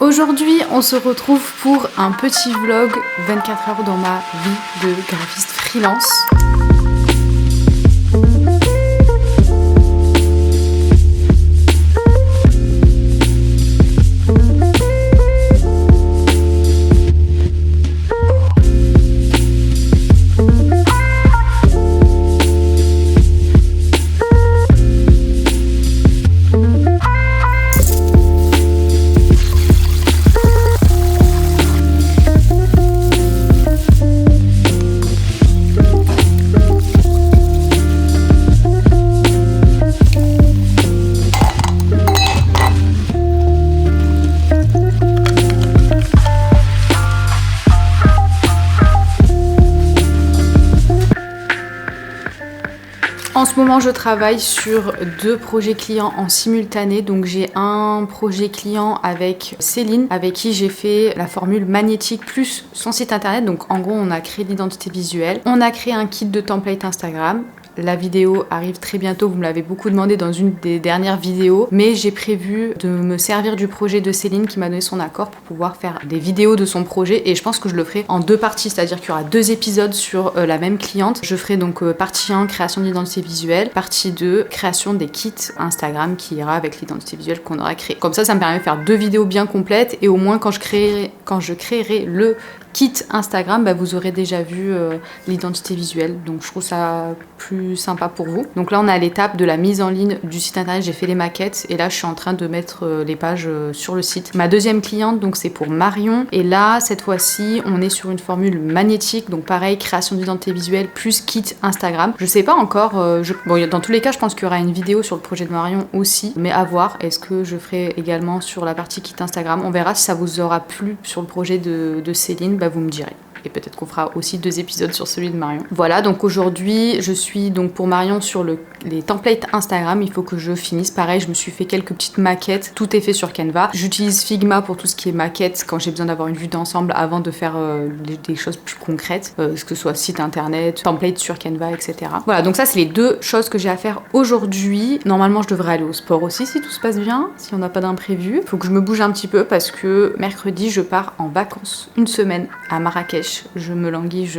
Aujourd'hui, on se retrouve pour un petit vlog 24 heures dans ma vie de graphiste freelance. En ce moment, je travaille sur 2 projets clients en simultané. Donc j'ai un projet client avec Céline, avec qui j'ai fait la formule magnétique plus son site internet. Donc en gros, on a créé l'identité visuelle. On a créé un kit de template Instagram. La vidéo arrive très bientôt, vous me l'avez beaucoup demandé dans une des dernières vidéos, mais j'ai prévu de me servir du projet de Céline qui m'a donné son accord pour pouvoir faire des vidéos de son projet, et je pense que je le ferai en 2 parties, c'est-à-dire qu'il y aura 2 épisodes sur la même cliente. Je ferai donc partie 1 création d'identité visuelle, partie 2 création des kits Instagram qui ira avec l'identité visuelle qu'on aura créée. Comme ça me permet de faire 2 vidéos bien complètes, et au moins quand je créerai le kit Instagram, vous aurez déjà vu l'identité visuelle, donc je trouve ça plus sympa pour vous. Donc là on est à l'étape de la mise en ligne du site internet, j'ai fait les maquettes et là je suis en train de mettre les pages sur le site. Ma deuxième cliente, donc c'est pour Marion, et là cette fois-ci on est sur une formule magnétique, donc pareil, création d'identité visuelle plus kit Instagram. Je sais pas encore, bon, dans tous les cas je pense qu'il y aura une vidéo sur le projet de Marion aussi, mais à voir, est-ce que je ferai également sur la partie kit Instagram, on verra si ça vous aura plu sur le projet de Céline, vous me direz. Et peut-être qu'on fera aussi 2 épisodes sur celui de Marion. Voilà, donc aujourd'hui, je suis donc pour Marion sur les templates Instagram. Il faut que je finisse. Pareil, je me suis fait quelques petites maquettes. Tout est fait sur Canva. J'utilise Figma pour tout ce qui est maquette quand j'ai besoin d'avoir une vue d'ensemble avant de faire des choses plus concrètes, que ce soit site internet, template sur Canva, etc. Voilà, donc ça, c'est les 2 choses que j'ai à faire aujourd'hui. Normalement, je devrais aller au sport aussi si tout se passe bien, si on n'a pas d'imprévu. Il faut que je me bouge un petit peu parce que mercredi, je pars en vacances une semaine à Marrakech. Je me languis,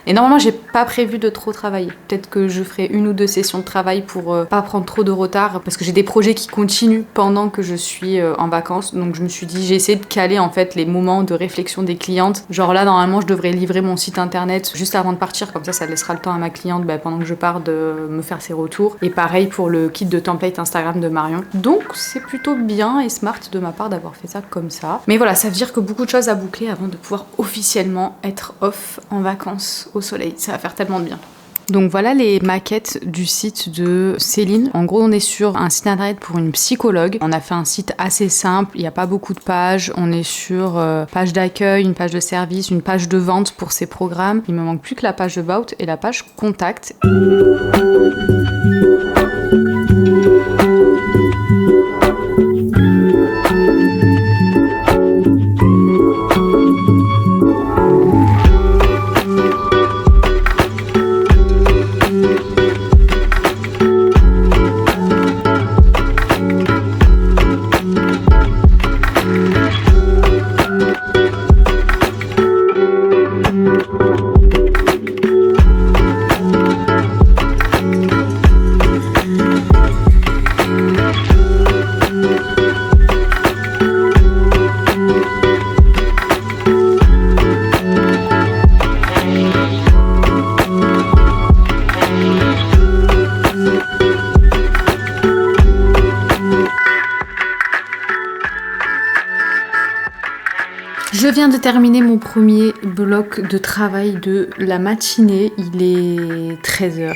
Et normalement, j'ai pas prévu de trop travailler. Peut-être que je ferai 1 ou 2 sessions de travail pour pas prendre trop de retard, parce que j'ai des projets qui continuent pendant que je suis en vacances. Donc je me suis dit, j'ai essayé de caler en fait les moments de réflexion des clientes. Genre là, normalement, je devrais livrer mon site internet juste avant de partir, comme ça laissera le temps à ma cliente pendant que je pars de me faire ses retours. Et pareil pour le kit de template Instagram de Marion. Donc c'est plutôt bien et smart de ma part d'avoir fait ça comme ça. Mais voilà, ça veut dire que beaucoup de choses à boucler avant de pouvoir officiellement être off en vacances au soleil. Ça va faire tellement de bien. Donc voilà les maquettes du site de Céline. En gros, on est sur un site internet pour une psychologue. On a fait un site assez simple, il n'y a pas beaucoup de pages. On est sur page d'accueil, une page de service, une page de vente pour ses programmes. Il me manque plus que la page about et la page contact. Je viens de terminer mon premier bloc de travail de la matinée, il est 13h.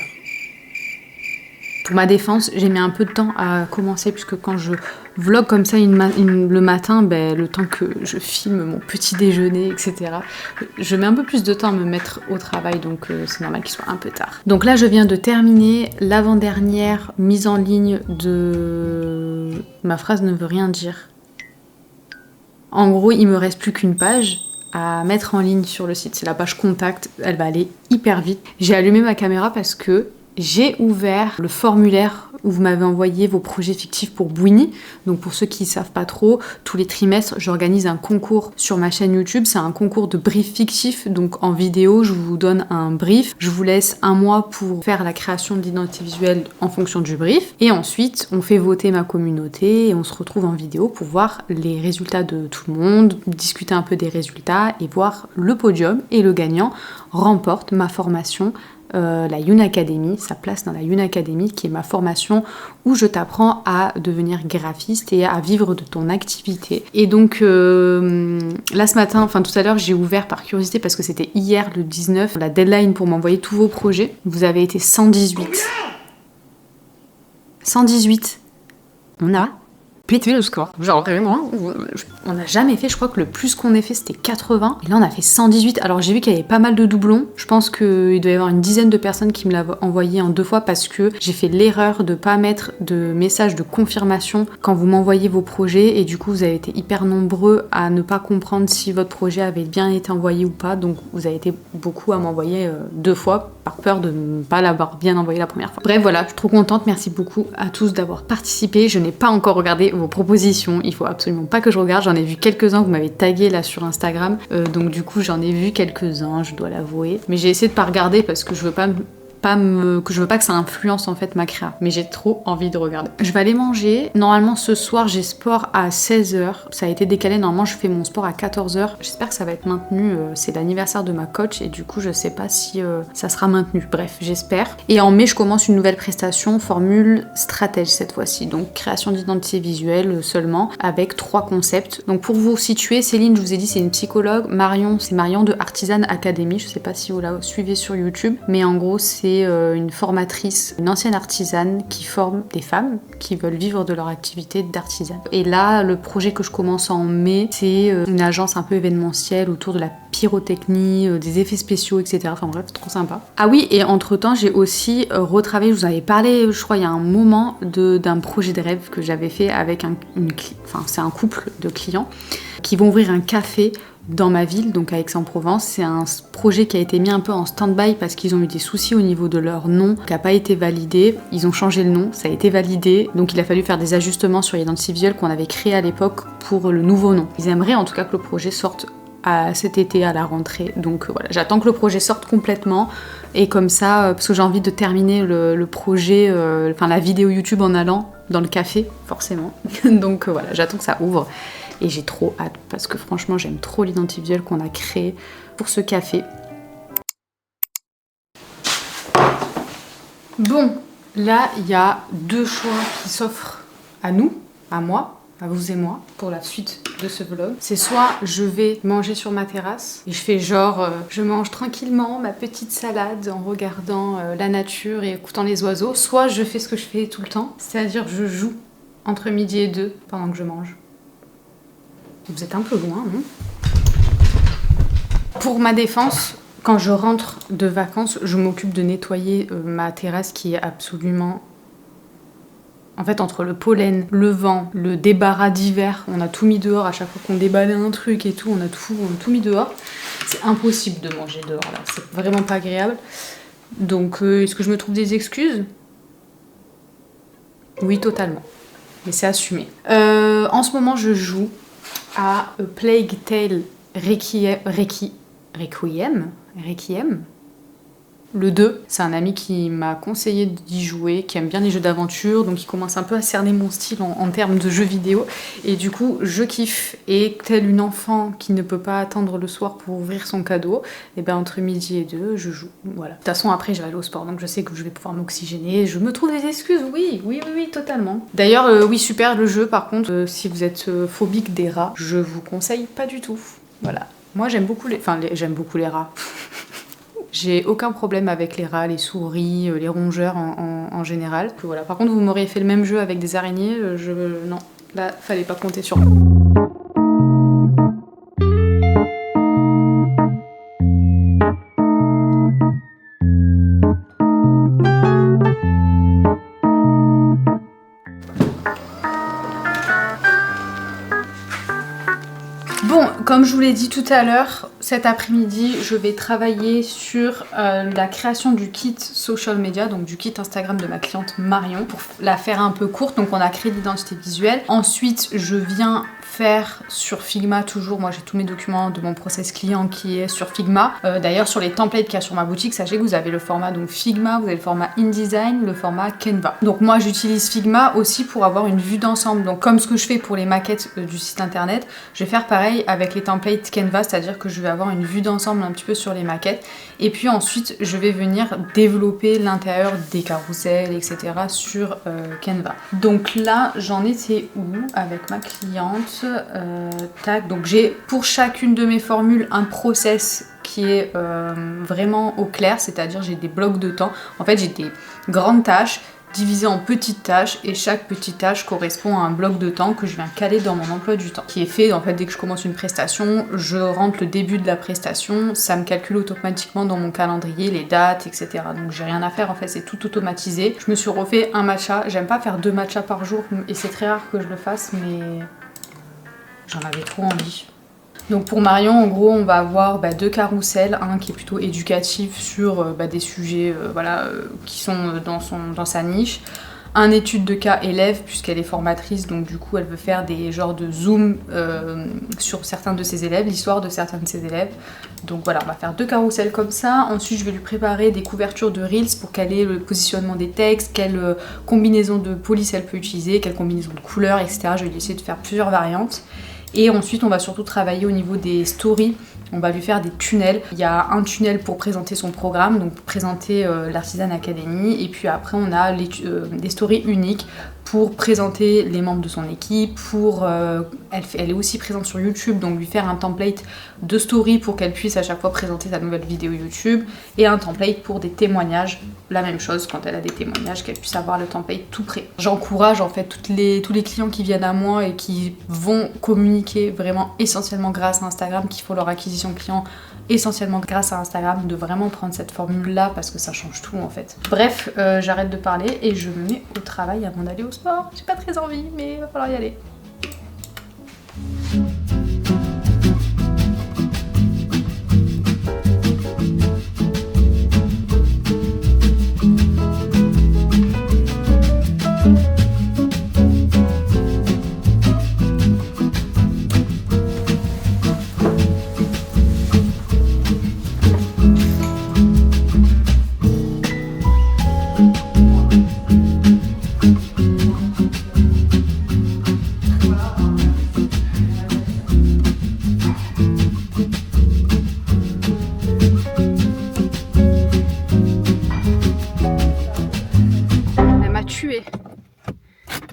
Pour ma défense, j'ai mis un peu de temps à commencer puisque quand je vlog comme ça le matin, le temps que je filme mon petit déjeuner, etc., je mets un peu plus de temps à me mettre au travail, donc c'est normal qu'il soit un peu tard. Donc là, je viens de terminer l'avant-dernière mise en ligne de... Ma phrase ne veut rien dire. En gros, il me reste plus qu'une page à mettre en ligne sur le site. C'est la page contact, elle va aller hyper vite. J'ai allumé ma caméra parce que j'ai ouvert le formulaire où vous m'avez envoyé vos projets fictifs pour Bouini. Donc pour ceux qui ne savent pas trop, tous les trimestres, j'organise un concours sur ma chaîne YouTube. C'est un concours de brief fictif, donc en vidéo, je vous donne un brief. Je vous laisse un mois pour faire la création de l'identité visuelle en fonction du brief. Et ensuite, on fait voter ma communauté et on se retrouve en vidéo pour voir les résultats de tout le monde, discuter un peu des résultats et voir le podium. Et le gagnant remporte ma formation, la Youn Academy, sa place dans la Youn Academy, qui est ma formation où je t'apprends à devenir graphiste et à vivre de ton activité. Et donc là ce matin, enfin tout à l'heure, j'ai ouvert par curiosité parce que c'était hier le 19, la deadline pour m'envoyer tous vos projets. Vous avez été 118. 118. On a pété le score. Genre vraiment, on n'a jamais fait, je crois que le plus qu'on ait fait c'était 80, et là on a fait 118. Alors j'ai vu qu'il y avait pas mal de doublons, je pense qu'il doit y avoir une dizaine de personnes qui me l'ont envoyé en 2 fois parce que j'ai fait l'erreur de pas mettre de message de confirmation quand vous m'envoyez vos projets, et du coup vous avez été hyper nombreux à ne pas comprendre si votre projet avait bien été envoyé ou pas, donc vous avez été beaucoup à m'envoyer 2 fois par peur de ne pas l'avoir bien envoyé la première fois. Bref voilà, je suis trop contente, merci beaucoup à tous d'avoir participé. Je n'ai pas encore regardé vos propositions, il faut absolument pas que je regarde, j'en ai vu quelques-uns, vous m'avez tagué là sur Instagram, donc du coup j'en ai vu quelques-uns, je dois l'avouer, mais j'ai essayé de pas regarder parce que je veux pas que ça influence en fait ma créa, mais j'ai trop envie de regarder. Je vais aller manger. Normalement ce soir j'ai sport à 16h, ça a été décalé, normalement je fais mon sport à 14h. J'espère que ça va être maintenu, c'est l'anniversaire de ma coach et du coup je sais pas si ça sera maintenu. Bref, j'espère. Et en mai je commence une nouvelle prestation, formule stratège cette fois-ci, donc création d'identité visuelle seulement, avec 3 concepts. Donc pour vous situer, Céline, je vous ai dit, c'est une psychologue. Marion, c'est Marion de Artisan Academy, je sais pas si vous la suivez sur YouTube, mais en gros c'est une formatrice, une ancienne artisane qui forme des femmes qui veulent vivre de leur activité d'artisane. Et là, le projet que je commence en mai, c'est une agence un peu événementielle autour de la pyrotechnie, des effets spéciaux, etc. Enfin bref, trop sympa. Ah oui, et entre-temps, j'ai aussi retravaillé, je vous avais parlé, je crois, il y a un moment, d'un projet de rêve que j'avais fait avec c'est un couple de clients qui vont ouvrir un café dans ma ville, donc à Aix-en-Provence. C'est un projet qui a été mis un peu en stand-by parce qu'ils ont eu des soucis au niveau de leur nom, qui n'a pas été validé. Ils ont changé le nom, ça a été validé, donc il a fallu faire des ajustements sur l'identité visuelle qu'on avait créé à l'époque pour le nouveau nom. Ils aimeraient en tout cas que le projet sorte cet été à la rentrée, donc voilà, j'attends que le projet sorte complètement, et comme ça, parce que j'ai envie de terminer le projet, la vidéo YouTube en allant dans le café, forcément. Donc voilà, j'attends que ça ouvre. Et j'ai trop hâte parce que franchement j'aime trop l'identité visuelle qu'on a créée pour ce café. Bon, là il y a 2 choix qui s'offrent à nous, à moi, à vous et moi, pour la suite de ce vlog. C'est soit je vais manger sur ma terrasse et je fais genre je mange tranquillement ma petite salade en regardant la nature et écoutant les oiseaux, soit je fais ce que je fais tout le temps, c'est-à-dire je joue entre midi et 2 pendant que je mange. Vous êtes un peu loin, non? Pour ma défense, quand je rentre de vacances, je m'occupe de nettoyer ma terrasse qui est absolument... En fait, entre le pollen, le vent, le débarras d'hiver, on a tout mis dehors à chaque fois qu'on déballait un truc et tout, on a tout mis dehors. C'est impossible de manger dehors, là. C'est vraiment pas agréable. Donc, est-ce que je me trouve des excuses? Oui, totalement. Mais c'est assumé. En ce moment, je joue à A Plague Tale Requiem. Le 2, c'est un ami qui m'a conseillé d'y jouer, qui aime bien les jeux d'aventure, donc il commence un peu à cerner mon style en termes de jeux vidéo. Et du coup, je kiffe. Et telle une enfant qui ne peut pas attendre le soir pour ouvrir son cadeau, et ben entre midi et 2, je joue. Voilà. De toute façon, après, je vais aller au sport, donc je sais que je vais pouvoir m'oxygéner. Je me trouve des excuses, oui, totalement. D'ailleurs, oui, super le jeu, par contre, si vous êtes phobique des rats, je vous conseille pas du tout. Voilà. Moi, j'aime beaucoup j'aime beaucoup les rats. J'ai aucun problème avec les rats, les souris, les rongeurs en général. Voilà. Par contre, vous m'auriez fait le même jeu avec des araignées, non, là, fallait pas compter sur moi. Bon, comme je vous l'ai dit tout à l'heure, cet après-midi, je vais travailler sur la création du kit social media, donc du kit Instagram de ma cliente Marion, pour la faire un peu courte. Donc on a créé l'identité visuelle. Ensuite, je viens faire sur Figma toujours, moi j'ai tous mes documents de mon process client qui est sur Figma. D'ailleurs sur les templates qu'il y a sur ma boutique, sachez que vous avez le format donc Figma, vous avez le format InDesign, le format Canva. Donc moi j'utilise Figma aussi pour avoir une vue d'ensemble. Donc comme ce que je fais pour les maquettes du site internet, je vais faire pareil avec les templates Canva, c'est-à-dire que je vais avoir une vue d'ensemble un petit peu sur les maquettes. Et puis ensuite je vais venir développer l'intérieur des carousels, etc. sur Canva. Donc là j'en étais où avec ma cliente? Tac, donc j'ai pour chacune de mes formules un process qui est vraiment au clair, c'est-à-dire j'ai des blocs de temps. En fait j'ai des grandes tâches divisées en petites tâches et chaque petite tâche correspond à un bloc de temps que je viens caler dans mon emploi du temps, qui est fait en fait dès que je commence une prestation, je rentre le début de la prestation, ça me calcule automatiquement dans mon calendrier les dates, etc. Donc j'ai rien à faire, en fait c'est tout automatisé. Je me suis refait un matcha, j'aime pas faire 2 matchas par jour et c'est très rare que je le fasse, mais j'en avais trop envie. Donc pour Marion, en gros, on va avoir 2 carousels, un qui est plutôt éducatif sur des sujets qui sont dans sa niche, un étude de cas élève puisqu'elle est formatrice, donc du coup elle veut faire des genres de zoom sur certains de ses élèves, l'histoire de certains de ses élèves. Donc voilà, on va faire 2 carousels comme ça. Ensuite je vais lui préparer des couvertures de Reels pour caler le positionnement des textes, quelle combinaison de police elle peut utiliser, quelle combinaison de couleurs, etc. Je vais lui essayer de faire plusieurs variantes. Et ensuite on va surtout travailler au niveau des stories, on va lui faire des tunnels. Il y a un tunnel pour présenter son programme, donc pour présenter l'Artisan Academy, et puis après on a des stories uniques pour présenter les membres de son équipe, elle est aussi présente sur YouTube, donc lui faire un template de story pour qu'elle puisse à chaque fois présenter sa nouvelle vidéo YouTube, et un template pour des témoignages, la même chose quand elle a des témoignages, qu'elle puisse avoir le template tout prêt. J'encourage en fait tous les clients qui viennent à moi et qui vont communiquer vraiment essentiellement grâce à Instagram, qui font leur acquisition client essentiellement grâce à Instagram, de vraiment prendre cette formule là parce que ça change tout en fait. Bref, j'arrête de parler et je me mets au travail avant d'aller au sport. J'ai pas très envie mais il va falloir y aller.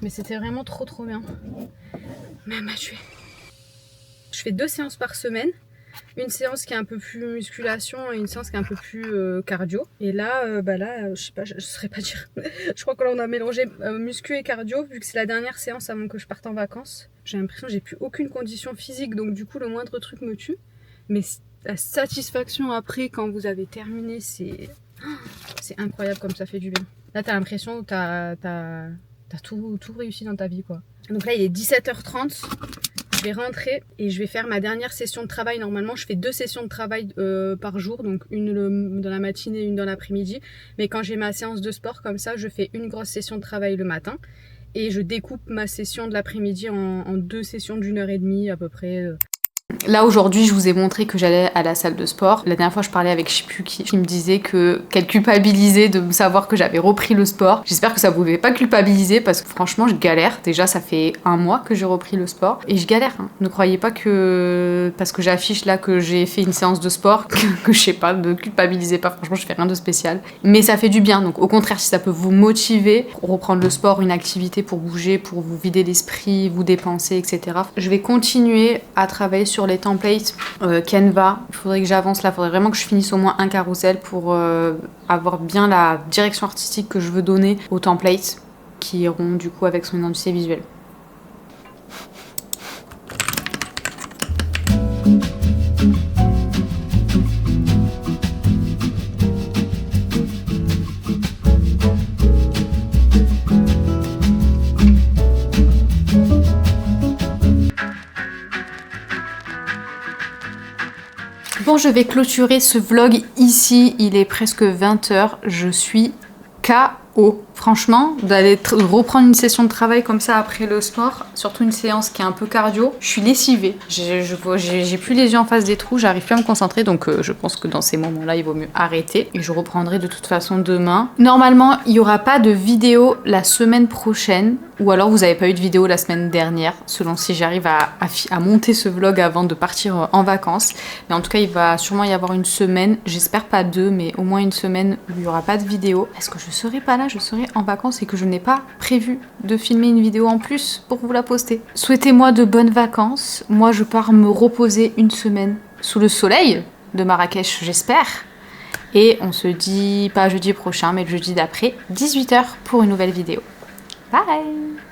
Mais c'était vraiment trop bien. Mais elle m'a tuée. Je fais 2 séances par semaine. Une séance qui est un peu plus musculation et une séance qui est un peu plus cardio. Et là, je sais pas, je saurais pas dire. Je crois que là on a mélangé muscu et cardio vu que c'est la dernière séance avant que je parte en vacances. J'ai l'impression que j'ai plus aucune condition physique, donc du coup le moindre truc me tue. Mais la satisfaction après quand vous avez terminé, c'est incroyable comme ça fait du bien. Là t'as l'impression que t'as tout réussi dans ta vie quoi. Donc là il est 17h30. Je vais rentrer et je vais faire ma dernière session de travail. Normalement, je fais 2 sessions de travail par jour, donc une dans la matinée et une dans l'après-midi. Mais quand j'ai ma séance de sport comme ça, je fais une grosse session de travail le matin et je découpe ma session de l'après-midi en 2 sessions d'1h30 à peu près. Là aujourd'hui je vous ai montré que j'allais à la salle de sport. La dernière fois je parlais avec je sais plus qui me disait qu'elle culpabilisait de me savoir que j'avais repris le sport. J'espère que ça vous fait pas culpabiliser parce que franchement je galère. Déjà ça fait 1 mois que j'ai repris le sport et je galère. Ne croyez pas que parce que j'affiche là que j'ai fait une séance de sport que je sais pas, ne culpabilisez pas. Franchement je fais rien de spécial. Mais ça fait du bien, donc au contraire si ça peut vous motiver pour reprendre le sport, une activité pour bouger, pour vous vider l'esprit, vous dépenser, etc. Je vais continuer à travailler sur les templates Canva. Il faudrait que j'avance là, il faudrait vraiment que je finisse au moins un carrousel pour avoir bien la direction artistique que je veux donner aux templates qui iront du coup avec son identité visuelle. Bon, je vais clôturer ce vlog ici. Il est presque 20 h. Je suis KO. Franchement, d'aller reprendre une session de travail comme ça après le sport, surtout une séance qui est un peu cardio, je suis lessivée. J'ai plus les yeux en face des trous, j'arrive plus à me concentrer, donc je pense que dans ces moments-là, il vaut mieux arrêter. Et je reprendrai de toute façon demain. Normalement, il n'y aura pas de vidéo la semaine prochaine, ou alors vous n'avez pas eu de vidéo la semaine dernière, selon si j'arrive à monter ce vlog avant de partir en vacances. Mais en tout cas, il va sûrement y avoir une semaine, j'espère pas 2, mais au moins une semaine où il n'y aura pas de vidéo. Est-ce que je serai pas là? Je serai en vacances et que je n'ai pas prévu de filmer une vidéo en plus pour vous la poster. Souhaitez-moi de bonnes vacances. Moi, je pars me reposer une semaine sous le soleil de Marrakech, j'espère. Et on se dit pas jeudi prochain, mais le jeudi d'après, 18 h pour une nouvelle vidéo. Bye!